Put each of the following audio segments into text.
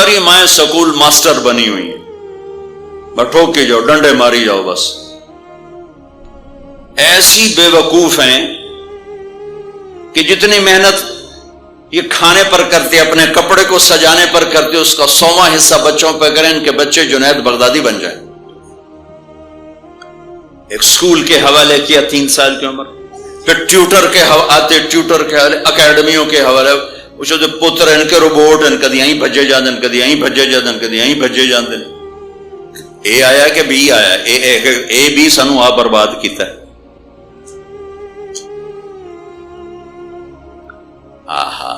ساری مائیں school master بنی ہوئی ہیں، بس ٹھوک کے جاؤ، ڈنڈے ماری جاؤ بس. ایسی بے وقوف ہیں کہ جتنی محنت یہ کھانے پر کرتے، اپنے کپڑے کو سجانے پر کرتے، اس کا 100واں حصہ بچوں پہ کریں، ان کے بچے جنید بغدادی بن جائیں. ایک سکول کے حوالے کیا 3 سال کی عمر، پھر ٹیوٹر کے آتے، ٹیوٹر کے حوالے، اکیڈمیوں کے حوالے، جو پتر ان کے روبوٹ ان کدی یہیں بھجے جاندے، کدی یہیں بھجے جاندے، کدی یہیں بھجے جاندے. اے آیا کہ بی آیا، اے بی سانو آ برباد کیتا ہے. آہا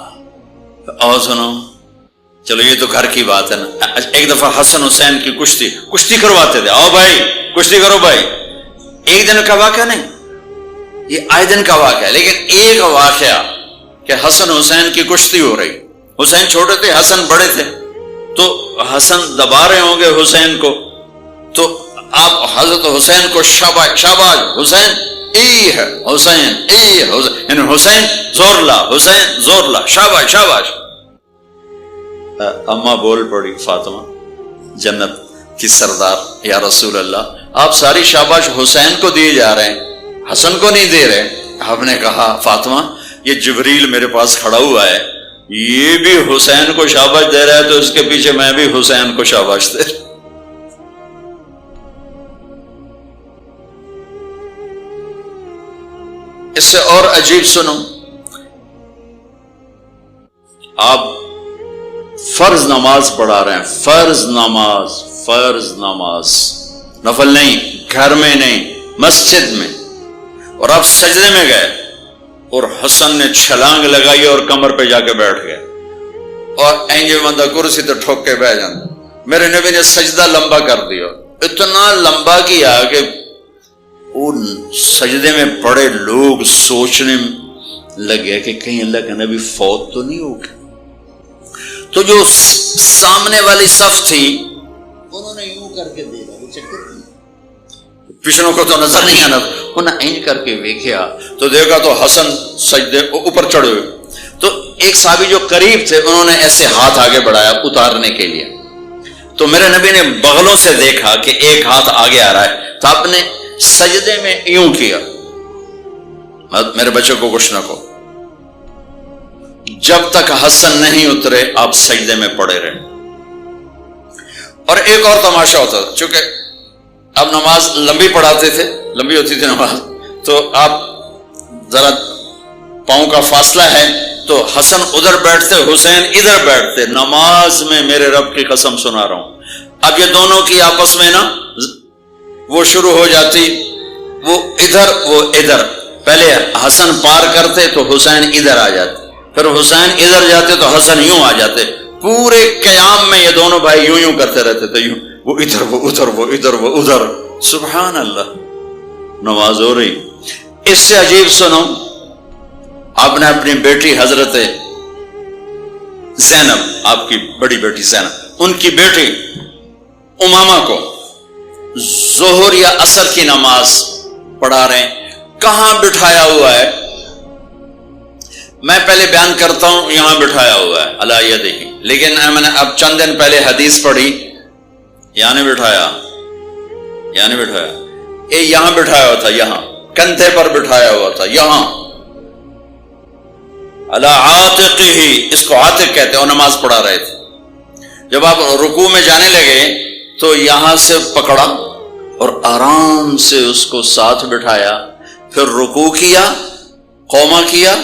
اور سنو، چلو یہ تو گھر کی بات ہے نا. ایک دفعہ حسن حسین کی کشتی کرواتے تھے، آؤ بھائی کشتی کرو بھائی. ایک دن کا واقعہ نہیں، یہ آئے دن کا واقعہ ہے. لیکن ایک واقعہ کہ حسن حسین کی کشتی ہو رہی، حسین چھوٹے تھے، حسن بڑے تھے، تو حسن دبا رہے ہوں گے حسین کو، تو آپ حضرت حسین کو شاباش شاباش حسین ای ہے، حسین ای حسین، یعنی حسین زور لا، حسین زور لا، شاباش شاباش. اماں بول پڑی فاطمہ جنت کی سردار، یا رسول اللہ آپ ساری شاباش حسین کو دیے جا رہے ہیں، حسن کو نہیں دے رہے. آپ نے کہا فاطمہ یہ جبریل میرے پاس کھڑا ہوا ہے، یہ بھی حسین کو شاباش دے رہا ہے، تو اس کے پیچھے میں بھی حسین کو شاباش دے رہا. اس سے اور عجیب سنو، آپ فرض نماز پڑھا رہے ہیں، فرض نماز نفل نہیں، گھر میں نہیں مسجد میں، اور آپ سجدے میں گئے اور حسن نے چھلانگ لگائی اور کمر پہ جا کے بیٹھ گئے، اور اینجے بندہ کرسی تو ٹھوک کے بیٹھ جاتا. میرے نبی نے سجدہ لمبا کر دیا، اتنا لمبا کیا کہ ان سجدے میں پڑے لوگ سوچنے لگے کہ کہیں اللہ کا نبی فوت تو نہیں ہو گیا. تو جو سامنے والی صف تھی انہوں نے یوں کر کے دیکھا، وہ چکر پچھلوں کو تو نظر نہیں آنا، انہوں نے اینج کر کے دیکھا تو دیکھا تو حسن سجدے اوپر چڑھے ہوئے. تو ایک صحابی جو قریب تھے انہوں نے ایسے ہاتھ آگے بڑھایا اتارنے کے لیے، تو میرے نبی نے بغلوں سے دیکھا کہ ایک ہاتھ آگے آ رہا ہے، تو آپ نے سجدے میں یوں کیا، میرے بچوں کو کچھ نہ کہو، جب تک حسن نہیں اترے آپ سجدے میں پڑے رہے. اور ایک اور تماشا ہوتا تھا، چونکہ اب نماز لمبی پڑھاتے تھے، لمبی ہوتی تھی نماز، تو آپ ذرا پاؤں کا فاصلہ ہے تو حسن ادھر بیٹھتے، حسین ادھر بیٹھتے. نماز میں میرے رب کی قسم سنا رہا ہوں، اب یہ دونوں کی آپس میں نا وہ شروع ہو جاتی، وہ ادھر، پہلے حسن پار کرتے تو حسین ادھر آ جاتے، پھر حسین ادھر جاتے تو حسن یوں آ جاتے. پورے قیام میں یہ دونوں بھائی یوں کرتے رہتے تھے، یوں، وہ ادھر وہ ادھر، وہ ادھر وہ ادھر. سبحان اللہ، نماز ہو رہی. اس سے عجیب سنو، آپ نے اپنی بیٹی حضرت زینب، آپ کی بڑی بیٹی زینب، ان کی بیٹی امامہ کو ظہر یا عصر کی نماز پڑھا رہے ہیں، کہاں بٹھایا ہوا ہے؟ میں پہلے بیان کرتا ہوں، یہاں بٹھایا ہوا ہے علی یدہ، لیکن میں نے اب چند دن پہلے حدیث پڑھی، یہاں نہیں بٹھایا، یہاں بٹھایا ہوا تھا، یہاں کندھے پر بٹھایا ہوا تھا، یہاں علی عاتقہ، اس کو عاتق کہتے ہیں، اور نماز پڑھا رہے تھے. جب آپ رکوع میں جانے لگے تو یہاں سے پکڑا اور آرام سے اس کو ساتھ بٹھایا، پھر رکوع کیا، قوما کیا،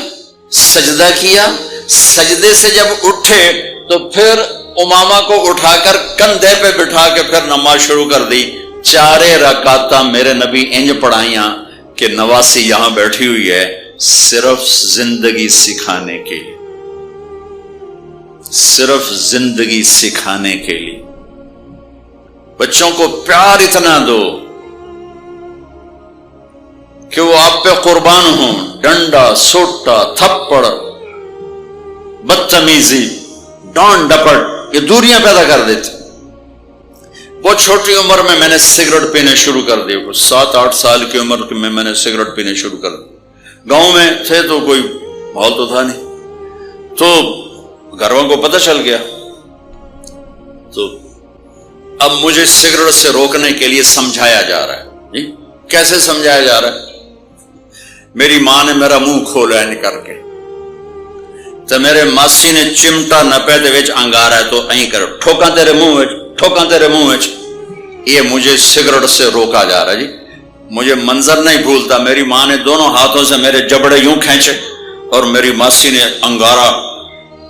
سجدہ کیا، سجدے سے جب اٹھے تو پھر امامہ کو اٹھا کر کندھے پہ بٹھا کے پھر نماز شروع کر دی. 4 رکعتاں میرے نبی انج پڑھائیاں کہ نواسی یہاں بیٹھی ہوئی ہے صرف زندگی سکھانے کے لیے، صرف زندگی سکھانے کے لیے. بچوں کو پیار اتنا دو کہ وہ آپ پہ قربان ہوں. ڈنڈا، سوٹا، تھپڑ، بدتمیزی، ڈانٹ ڈپٹ، یہ دوریاں پیدا کر دیتے. بہت چھوٹی عمر میں نے سگریٹ پینے شروع کر دی، 7-8 سال کی عمر میں نے سگریٹ پینے شروع کر دی. گاؤں میں تھے تو کوئی ماحول تو تھا نہیں، تو گھر والوں کو پتہ چل گیا. تو اب مجھے سگریٹ سے روکنے کے لیے سمجھایا جا رہا ہے. جی کیسے سمجھایا جا رہا ہے؟ میری ماں نے میرا منہ کھولا ہے کر کے تو میرے ماسی نے چمٹا نپے دے وچ انگارا ہے تو این کرو ٹھوکاں تیرے منہ وچ ٹھوکاں تیرے منہ وچ. یہ مجھے سگریٹ سے روکا جا رہا ہے. جی مجھے منظر نہیں بھولتا، میری ماں نے دونوں ہاتھوں سے میرے جبڑے یوں کھینچے اور میری ماسی نے انگارا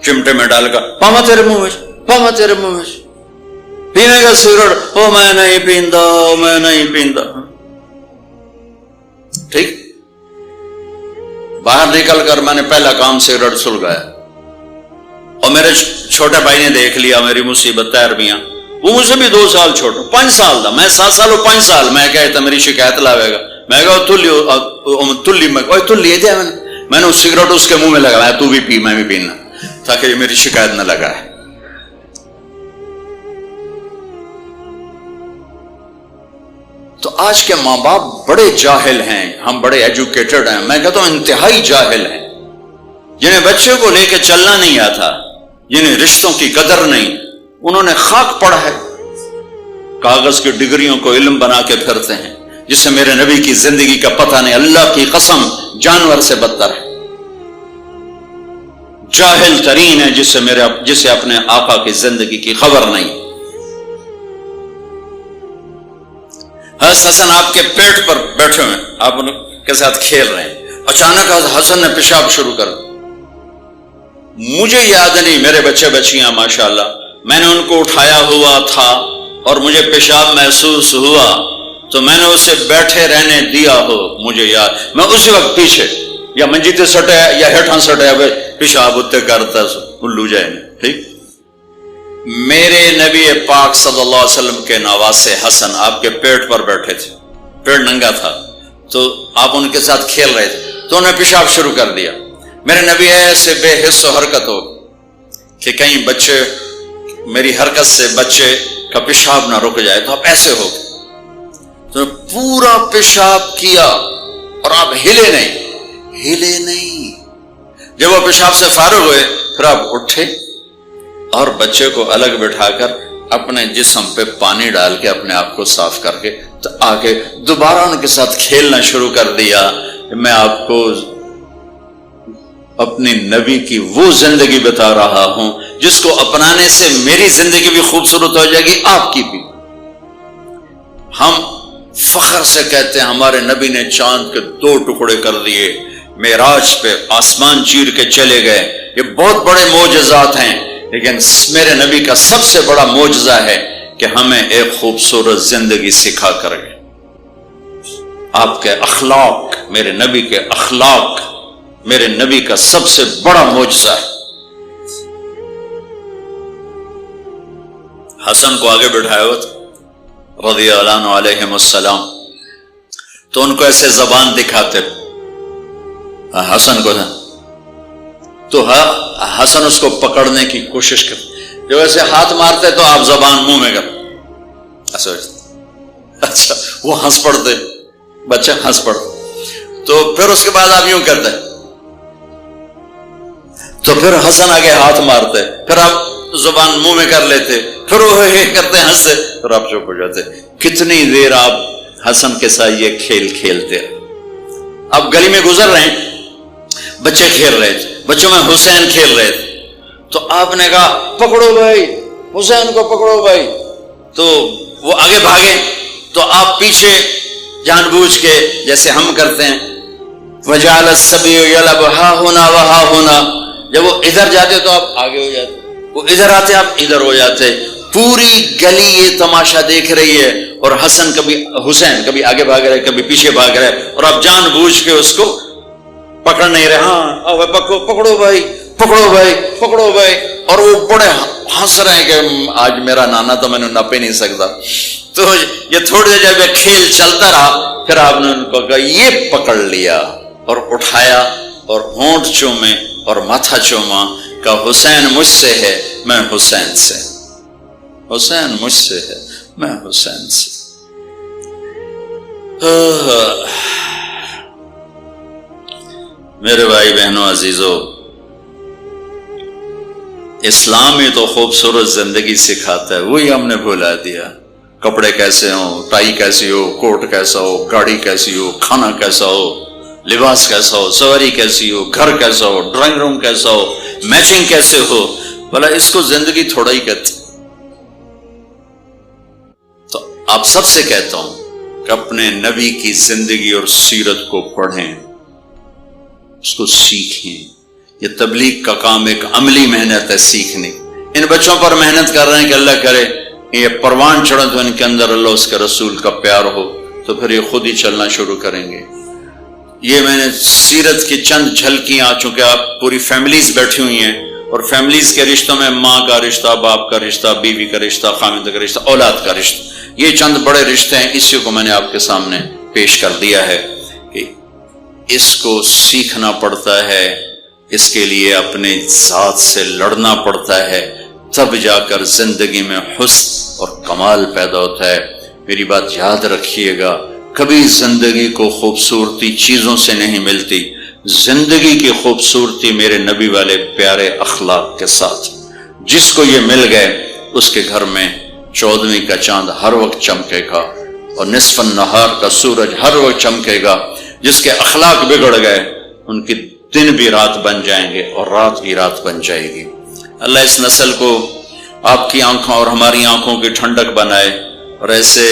چمٹے میں ڈال کر پاما تیرے منہ وچ پاما تیرے منہ وچ پینے کا سگریٹ. او میں نہیں پیندا، میں نہیں پیندا. ٹھیک باہر نکل کر میں نے پہلا کام سگریٹ سلگایا اور میرے چھوٹے بھائی نے دیکھ لیا میری مصیبت تیربیاں. وہ مجھ سے بھی 2 سال چھوٹا، 5 سال تھا، میں 7 سال اور 5 سال. میں کہتا میری شکایت لاوے گا. میں کہا تلی میں نے سگریٹ اس کے منہ میں لگایا تو بھی پی میں بھی پینا تاکہ یہ میری شکایت نہ لگائے. تو آج کے ماں باپ بڑے جاہل ہیں، ہم بڑے ایجوکیٹڈ ہیں. میں کہتا ہوں انتہائی جاہل ہیں، جنہیں بچوں کو لے کے چلنا نہیں آتا، جنہیں رشتوں کی قدر نہیں. انہوں نے خاک پڑھا ہے، کاغذ کی ڈگریوں کو علم بنا کے پھرتے ہیں جس سے میرے نبی کی زندگی کا پتہ نہیں. اللہ کی قسم جانور سے بدتر ہے، جاہل ترین ہے جسے اپنے آقا کی زندگی کی خبر نہیں. حسن آپ کے پیٹ پر بیٹھے ہوئے، آپ ان کے ساتھ کھیل رہے ہیں. اچانک حسن نے پیشاب شروع کر دیا. مجھے یاد نہیں، میرے بچے بچیاں ماشاءاللہ، میں نے ان کو اٹھایا ہوا تھا اور مجھے پیشاب محسوس ہوا تو میں نے اسے بیٹھے رہنے دیا ہو. مجھے یاد میں اسی وقت پیچھے یا منجیتے سٹے یا ہیٹھاں سٹے پیشاب اتنے کرتا الو جائے. ٹھیک میرے نبی پاک صلی اللہ علیہ وسلم کے نواسے حسن آپ کے پیٹ پر بیٹھے تھے، پیٹ ننگا تھا تو آپ ان کے ساتھ کھیل رہے تھے تو انہیں پیشاب شروع کر دیا. میرے نبی ایسے بے حس و حرکت ہو کہ کہیں بچے میری حرکت سے بچے کا پیشاب نہ رک جائے، تو آپ ایسے ہو تو پورا پیشاب کیا اور آپ ہلے نہیں. جب وہ پیشاب سے فارغ ہوئے پھر آپ اٹھے اور بچے کو الگ بٹھا کر اپنے جسم پہ پانی ڈال کے اپنے آپ کو صاف کر کے تو آگے دوبارہ ان کے ساتھ کھیلنا شروع کر دیا. میں آپ کو اپنی نبی کی وہ زندگی بتا رہا ہوں جس کو اپنانے سے میری زندگی بھی خوبصورت ہو جائے گی، آپ کی بھی. ہم فخر سے کہتے ہیں ہمارے نبی نے چاند کے 2 ٹکڑے کر دیے، معراج پہ آسمان چیر کے چلے گئے. یہ بہت بڑے معجزات ہیں، لیکن میرے نبی کا سب سے بڑا معجزہ ہے کہ ہمیں ایک خوبصورت زندگی سکھا کر گئے. آپ کے اخلاق، میرے نبی کے اخلاق میرے نبی کا سب سے بڑا معجزہ ہے. حسن کو آگے بٹھایا ہوا تھا رضی اللہ عنہ علیہ السلام، تو ان کو ایسے زبان دکھاتے حسن کو تھا تو حسن اس کو پکڑنے کی کوشش کرتے، جو ایسے ہاتھ مارتے تو آپ زبان منہ میں کر اچھا وہ ہنس پڑتے، بچہ ہنس پڑتا. تو پھر اس کے بعد آپ یوں کرتے تو پھر حسن آگے ہاتھ مارتے، پھر آپ زبان منہ میں کر لیتے، پھر وہ کرتے ہنستے، پھر آپ چپ ہو جاتے. کتنی دیر آپ حسن کے ساتھ یہ کھیل کھیلتے. آپ گلی میں گزر رہے ہیں، بچے کھیل رہے تھے، بچوں میں حسین کھیل رہے تھے تو آپ نے کہا پکڑو بھائی حسین کو پکڑو بھائی. تو وہ آگے بھاگے تو آپ پیچھے جان بوجھ کے جیسے ہم کرتے ہیں وجعل الصبی یلعب ہا ہونا وہا ہونا، جب وہ ادھر جاتے تو آپ آگے ہو جاتے، وہ ادھر آتے آپ ادھر ہو جاتے. پوری گلی یہ تماشا دیکھ رہی ہے اور حسن حسین کبھی آگے بھاگ رہے کبھی پیچھے بھاگ رہے اور آپ جان بوجھ کے اس کو پکڑ نہیں رہے. ہاں پکڑو بھائی پکڑو بھائی پکڑو بھائی. اور وہ بڑے ہنس رہے ہیں کہ آج میرا نانا تو میں نے نپ ہی نہیں سکتا. تو یہ تھوڑی دیر جب کھیل چلتا رہا پھر آپ نے ان کو کہا یہ پکڑ لیا اور اٹھایا اور ہونٹ چومے اور ماتھا چوما، کہ حسین مجھ سے ہے میں حسین سے، حسین مجھ سے ہے میں حسین سے. میرے بھائی بہنوں عزیزو، اسلام ہی تو خوبصورت زندگی سکھاتا ہے، وہی ہم نے بھلا دیا۔ کپڑے کیسے ہوں، ٹائی کیسی ہو، کوٹ کیسا ہو، گاڑی کیسی ہو، کھانا کیسا ہو، لباس کیسا ہو، سواری کیسی ہو، گھر کیسا ہو، ڈرائنگ روم کیسا ہو، میچنگ کیسے ہو، بھلا اس کو زندگی تھوڑا ہی کہتے۔ تو آپ سب سے کہتا ہوں کہ اپنے نبی کی زندگی اور سیرت کو پڑھیں، اس کو سیکھیں۔ یہ تبلیغ کا کام ایک عملی محنت ہے، سیکھنے۔ ان بچوں پر محنت کر رہے ہیں کہ اللہ کرے یہ پروان چڑھے تو ان کے اندر اللہ اس کے رسول کا پیار ہو، تو پھر یہ خود ہی چلنا شروع کریں گے۔ یہ میں نے سیرت کی چند جھلکیاں، چونکہ آپ پوری فیملیز بیٹھی ہوئی ہیں، اور فیملیز کے رشتوں میں ماں کا رشتہ، باپ کا رشتہ، بیوی کا رشتہ، خامند کا رشتہ، اولاد کا رشتہ، یہ چند بڑے رشتے ہیں۔ اسی کو میں نے آپ کے سامنے پیش کر دیا ہے کہ اس کو سیکھنا پڑتا ہے، اس کے لیے اپنے ذات سے لڑنا پڑتا ہے، تب جا کر زندگی میں حسن اور کمال پیدا ہوتا ہے۔ میری بات یاد رکھیے گا، کبھی زندگی کو خوبصورتی چیزوں سے نہیں ملتی، زندگی کی خوبصورتی میرے نبی والے پیارے اخلاق کے ساتھ۔ جس کو یہ مل گئے اس کے گھر میں 14ویں کا چاند ہر وقت چمکے گا، اور نصف النہار کا سورج ہر وقت چمکے گا۔ جس کے اخلاق بگڑ گئے ان کی دن بھی رات بن جائیں گے اور رات بھی رات بن جائے گی۔ اللہ اس نسل کو آپ کی آنکھوں اور ہماری آنکھوں کی ٹھنڈک بنائے، اور ایسے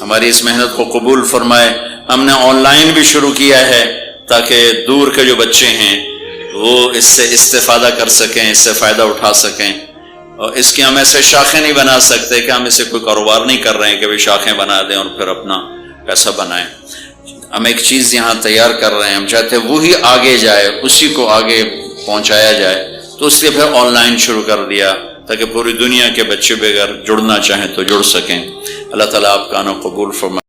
ہماری اس محنت کو قبول فرمائے۔ ہم نے آن لائن بھی شروع کیا ہے تاکہ دور کے جو بچے ہیں وہ اس سے استفادہ کر سکیں، اس سے فائدہ اٹھا سکیں، اور اس کی ہم ایسے شاخیں نہیں بنا سکتے کہ ہم اسے کوئی کاروبار نہیں کر رہے ہیں کہ وہ شاخیں بنا دیں اور پھر اپنا پیسہ بنائیں۔ ہم ایک چیز یہاں تیار کر رہے ہیں، ہم چاہتے ہیں وہی آگے جائے، اسی کو آگے پہنچایا جائے، تو اس لیے پھر آن لائن شروع کر دیا تاکہ پوری دنیا کے بچے بھی اگر جڑنا چاہیں تو جڑ سکیں۔ اللہ تعالیٰ آپ کا آنا قبول فرمائے۔